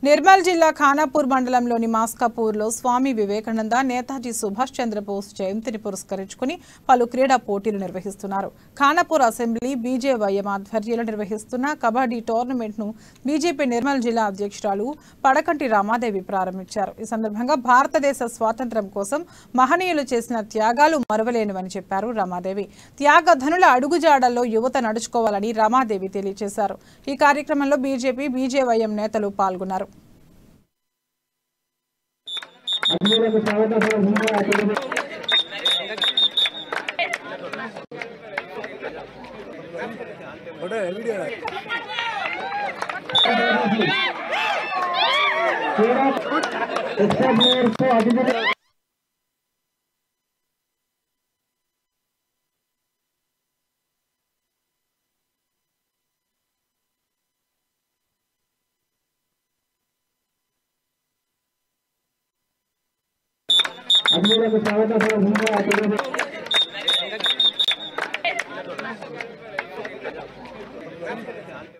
నిర్మల్ జిల్లా ఖానాపూర్ మండలంలోని మాస్కాపూర్లో స్వామి వివేకానంద నేతాజీ సుభాష్ చంద్రబోస్ జయంతిని పురస్కరించుకుని పలు క్రీడా పోటీలు నిర్వహిస్తున్నారు. ఖానాపూర్ అసెంబ్లీ బీజేవైఎం ఆధ్వర్యంలో నిర్వహిస్తున్న కబడ్డీ టోర్నమెంట్ను బీజేపీ నిర్మల్ జిల్లా అధ్యక్షురాలు పడకంటి రామాదేవి ప్రారంభించారు. ఈ సందర్భంగా భారతదేశ స్వాతంత్ర్యం కోసం మహనీయులు చేసిన త్యాగాలు మరువలేనివని చెప్పారు రామాదేవి. త్యాగధనుల అడుగుజాడల్లో యువత నడుచుకోవాలని రామాదేవి తెలియజేశారు. ఈ కార్యక్రమంలో బీజేపీ బీజేవైఎం నేతలు పాల్గొన్నారు. स्वागत